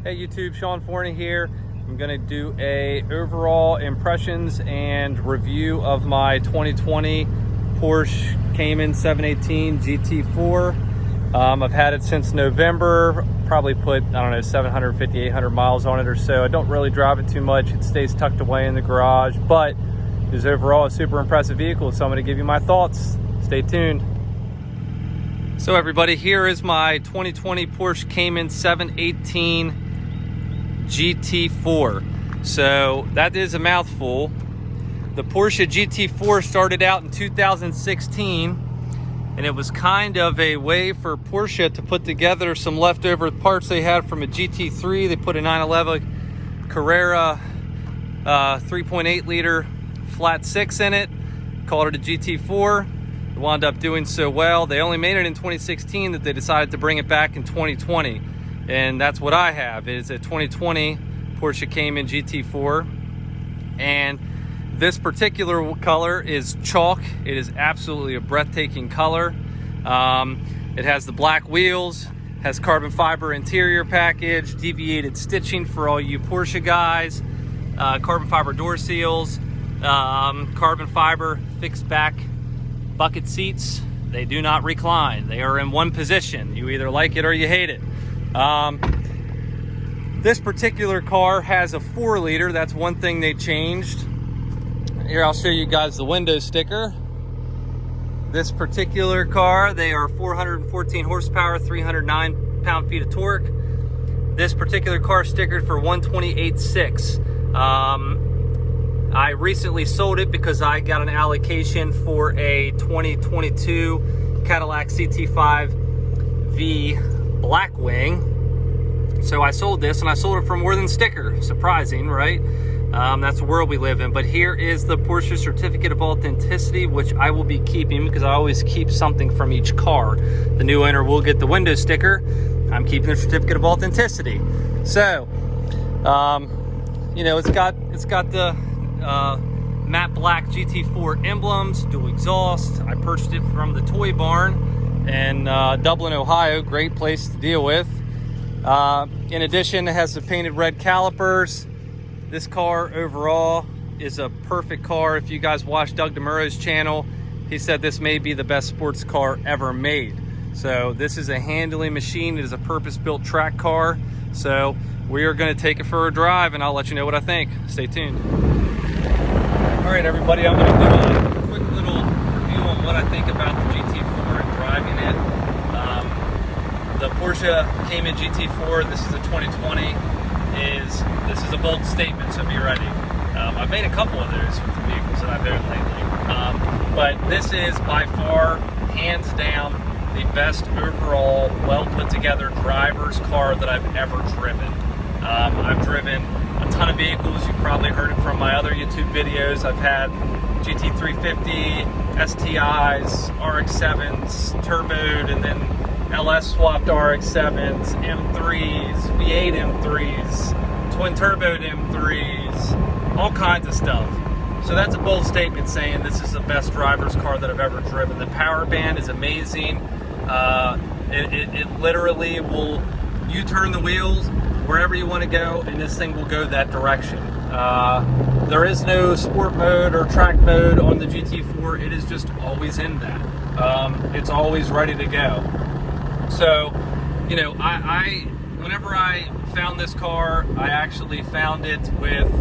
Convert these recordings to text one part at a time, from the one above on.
Hey YouTube, Sean Forney here. I'm gonna do a overall impressions and review of my 2020 Porsche Cayman 718 GT4. I've had it since November, probably put, I don't know, 750, 800 miles on it or so. I don't really drive it too much. It stays tucked away in the garage, but it is overall a super impressive vehicle. So I'm gonna give you my thoughts. Stay tuned. So everybody, here is my 2020 Porsche Cayman 718 GT4. So that is a mouthful. The Porsche GT4 started out in 2016, and it was kind of a way for Porsche to put together some leftover parts they had from a GT3. They put a 911 Carrera 3.8 liter flat six in it, called it a GT4. It wound up doing so well, they only made it in 2016 that they decided to bring it back in 2020. And that's what I have, is a 2020 Porsche Cayman GT4. And this particular color is chalk. It is absolutely a breathtaking color. It has the black wheels, has carbon fiber interior package, deviated stitching for all you Porsche guys, carbon fiber door seals, carbon fiber fixed back bucket seats. They do not recline. They are in one position. You either like it or you hate it. This particular car has a 4-liter. That's one thing they changed. Here, I'll show you guys the window sticker. This particular car, they are 414 horsepower, 309 pound-feet of torque. This particular car stickered for 128.6. I recently sold it because I got an allocation for a 2022 Cadillac CT5V Blackwing. So I sold this, and I sold it for more than sticker. Surprising, right? That's the world we live in. But here is the Porsche Certificate of Authenticity, which I will be keeping because I always keep something from each car. The new owner will get the window sticker. I'm keeping the Certificate of Authenticity. So, you know, it's got the matte black GT4 emblems, dual exhaust. I purchased it from the Toy Barn in Dublin, Ohio. Great place to deal with. In addition, it has the painted red calipers. This car overall is a perfect car. If you guys watch Doug DeMuro's channel, he said this may be the best sports car ever made. So this is a handling machine. It is a purpose-built track car. So we are going to take it for a drive, and I'll let you know what I think. Stay tuned. All right, everybody, I'm going to do a quick little review on what I think about the GT4 and driving it. The Porsche Cayman GT4, this is a 2020, this is a bold statement, so be ready. I've made a couple of those with the vehicles that I've owned lately, but this is by far, hands down, the best overall, well put together driver's car that I've ever driven. I've driven a ton of vehicles. You've probably heard it from my other YouTube videos. I've had GT350, STIs, RX-7s, turboed, and then LS swapped RX-7s, M3s, V8 M3s, twin turboed M3s, all kinds of stuff. So that's a bold statement saying this is the best driver's car that I've ever driven. The power band is amazing. It literally will, you turn the wheels wherever you want to go, and this thing will go that direction. There is no sport mode or track mode on the GT4. It is just always in that. It's always ready to go. So, you know, whenever I found this car, I actually found it with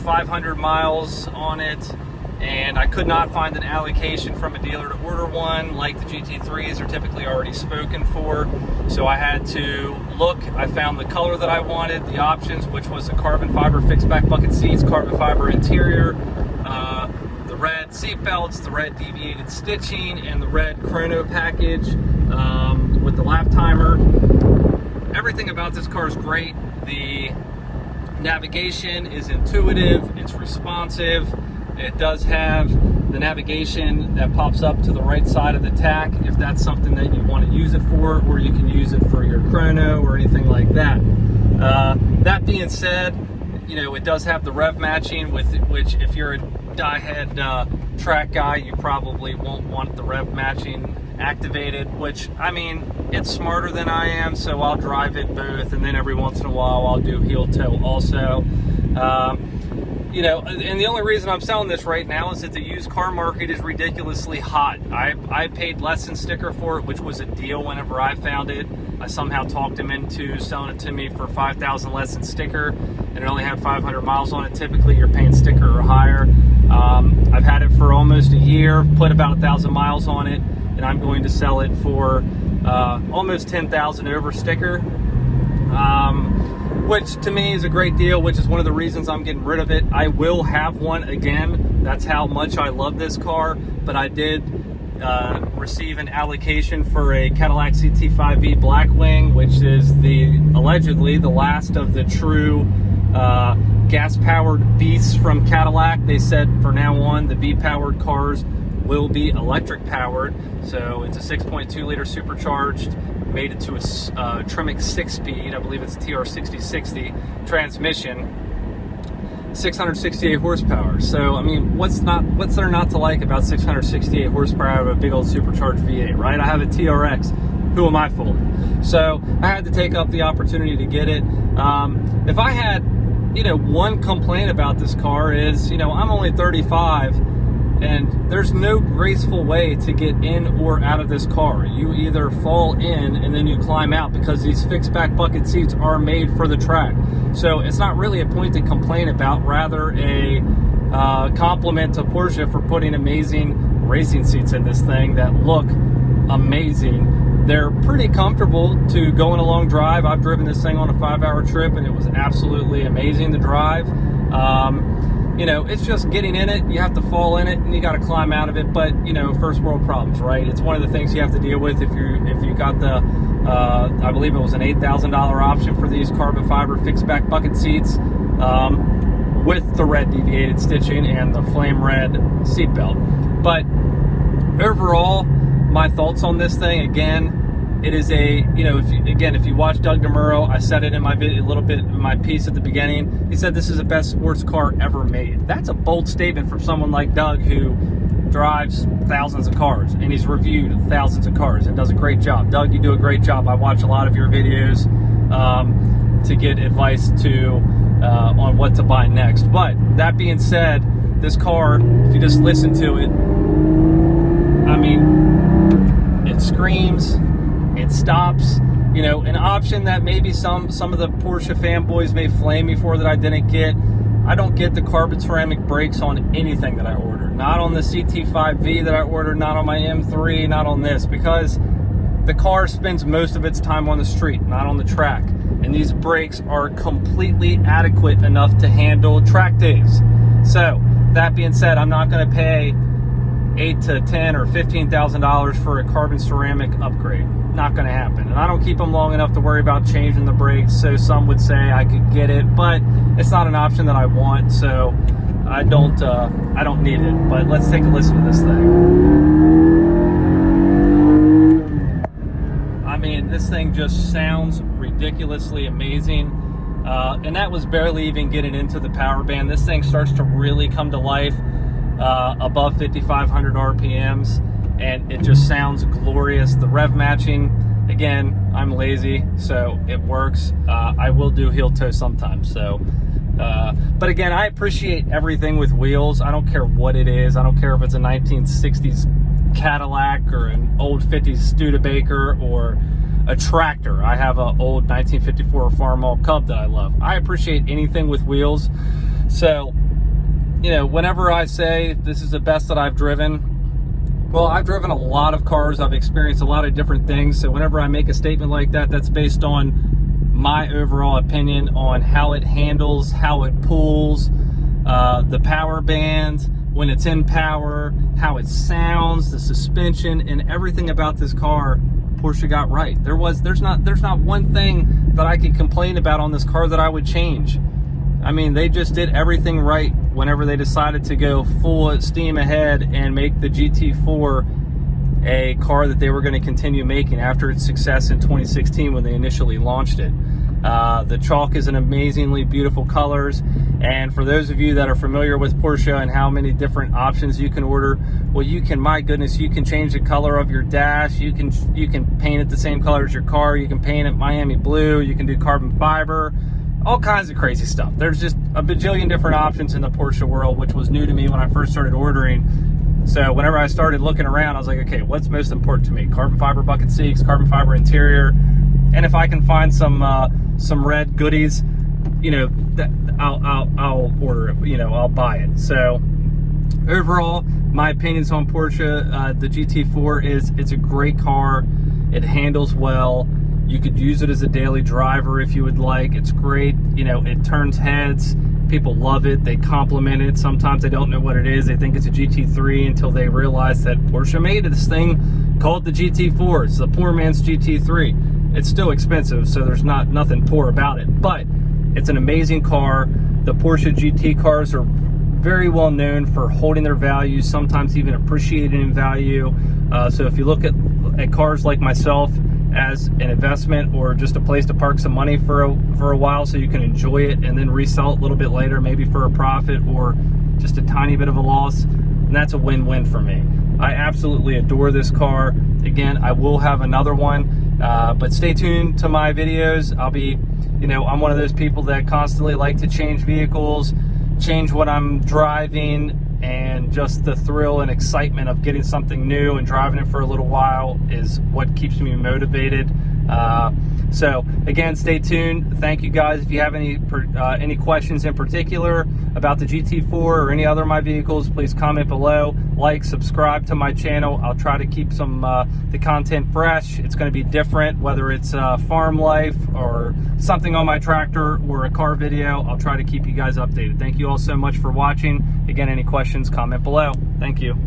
500 miles on it, and I could not find an allocation from a dealer to order one. Like the GT3s are typically already spoken for, so I had to look. I found the color that I wanted, the options, which was the carbon fiber fixed back bucket seats, carbon fiber interior, the red seat belts, the red deviated stitching, and the red chrono package with the lap timer. Everything about this car is great. The navigation is intuitive, it's responsive. It does have the navigation that pops up to the right side of the tack if that's something that you want to use it for, or you can use it for your chrono or anything like that. That being said, you know, it does have the rev matching, which if you're a die-head track guy, you probably won't want the rev matching activated, which, I mean, it's smarter than I am, so I'll drive it both, and then every once in a while I'll do heel toe also. You know, and the only reason I'm selling this right now is that the used car market is ridiculously hot. I paid less than sticker for it, which was a deal whenever I found it. I somehow talked him into selling it to me for $5,000 less than sticker, and it only had 500 miles on it. Typically, you're paying sticker or higher. I've had it for almost a year, put about 1,000 miles on it, and I'm going to sell it for almost 10,000 over sticker. Which to me is a great deal, which is one of the reasons I'm getting rid of it. I will have one again. That's how much I love this car. But I did receive an allocation for a Cadillac CT5V Blackwing, which is allegedly the last of the true gas-powered beasts from Cadillac. They said for now on, the V-powered cars will be electric-powered. So it's a 6.2 liter supercharged, made it to a Tremec 6-speed, I believe it's TR6060 transmission, 668 horsepower. So, I mean, what's there not to like about 668 horsepower out of a big old supercharged V8, right? I have a TRX. Who am I fooling? So, I had to take up the opportunity to get it. If I had, you know, one complaint about this car is, you know, I'm only 35, and there's no graceful way to get in or out of this car. You either fall in and then you climb out, because these fixed back bucket seats are made for the track. So it's not really a point to complain about, rather a compliment to Porsche for putting amazing racing seats in this thing that look amazing. They're pretty comfortable to go on a long drive. I've driven this thing on a 5-hour trip, and it was absolutely amazing to drive. You know, it's just getting in it. You have to fall in it, and you got to climb out of it. But, you know, first world problems, right? It's one of the things you have to deal with if you got the, I believe it was an $8,000 option for these carbon fiber fixed back bucket seats with the red deviated stitching and the flame red seatbelt. But overall, my thoughts on this thing, again, it is a, you know, if you watch Doug DeMuro, I said it in my video, a little bit in my piece at the beginning. He said this is the best sports car ever made. That's a bold statement from someone like Doug, who drives thousands of cars, and he's reviewed thousands of cars and does a great job. Doug, you do a great job. I watch a lot of your videos to get advice on what to buy next. But that being said, this car, if you just listen to it, I mean, it screams. It stops, you know, an option that maybe some of the Porsche fanboys may flame me for that I didn't get. I don't get the carbon ceramic brakes on anything that I ordered. Not on the CT5V that I ordered, not on my M3, not on this, because the car spends most of its time on the street, not on the track. And these brakes are completely adequate enough to handle track days. So, that being said, I'm not going to pay $8,000 to $10,000 or $15,000 for a carbon ceramic upgrade. Not going to happen. And I don't keep them long enough to worry about changing the brakes, so some would say I could get it, but it's not an option that I want, so I don't need it. But let's take a listen to this thing. I mean, this thing just sounds ridiculously amazing. And that was barely even getting into the power band. This thing starts to really come to life above 5,500 RPMs, and it just sounds glorious. The rev matching, again, I'm lazy, so it works. I will do heel toe sometimes, so but again, I appreciate everything with wheels. I don't care what it is. I don't care if it's a 1960s Cadillac or an old 50s Studebaker or a tractor. I have an old 1954 Farmall Cub that I love. I appreciate anything with wheels. So, you know, whenever I say this is the best that I've driven, well, I've driven a lot of cars. I've experienced a lot of different things. So whenever I make a statement like that, that's based on my overall opinion on how it handles, how it pulls, the power band, when it's in power, how it sounds, the suspension, and everything about this car, Porsche got right. There's not one thing that I could complain about on this car that I would change. I mean, they just did everything right whenever they decided to go full steam ahead and make the GT4 a car that they were going to continue making after its success in 2016 when they initially launched it. The chalk is in amazingly beautiful colors, and for those of you that are familiar with Porsche and how many different options you can order Well, you can, my goodness, you can change the color of your dash. You can paint it the same color as your car. You can paint it Miami blue. You can do carbon fiber, all kinds of crazy stuff. There's just a bajillion different options in the Porsche world, which was new to me when I first started ordering. So whenever I started looking around, I was like, okay, what's most important to me? Carbon fiber bucket seats, carbon fiber interior, and if I can find some red goodies, you know, I'll order it. You know, I'll buy it. So overall, my opinions on Porsche, the GT4 is, it's a great car. It handles well. You could use it as a daily driver if you would like. It's great. You know, it turns heads. People love it. They compliment it. Sometimes they don't know what it is. They think it's a GT3 until they realize that Porsche made this thing called the GT4. It's the poor man's GT3. It's still expensive, so there's nothing poor about it. But it's an amazing car. The Porsche GT cars are very well known for holding their value, sometimes even appreciating in value. So if you look at cars like myself as an investment or just a place to park some money for a while so you can enjoy it and then resell it a little bit later, maybe for a profit or just a tiny bit of a loss, and that's a win-win for me. I absolutely adore this car. Again, I will have another one, but stay tuned to my videos. I'll be, you know, I'm one of those people that constantly like to change vehicles, change what I'm driving, and just the thrill and excitement of getting something new and driving it for a little while is what keeps me motivated. So again, stay tuned. Thank you guys. If you have any questions in particular about the GT4 or any other of my vehicles, please comment below, like, subscribe to my channel. I'll try to keep some the content fresh. It's going to be different, whether it's farm life or something on my tractor or a car video. I'll try to keep you guys updated. Thank you all so much for watching. Again, any questions, comment below. Thank you.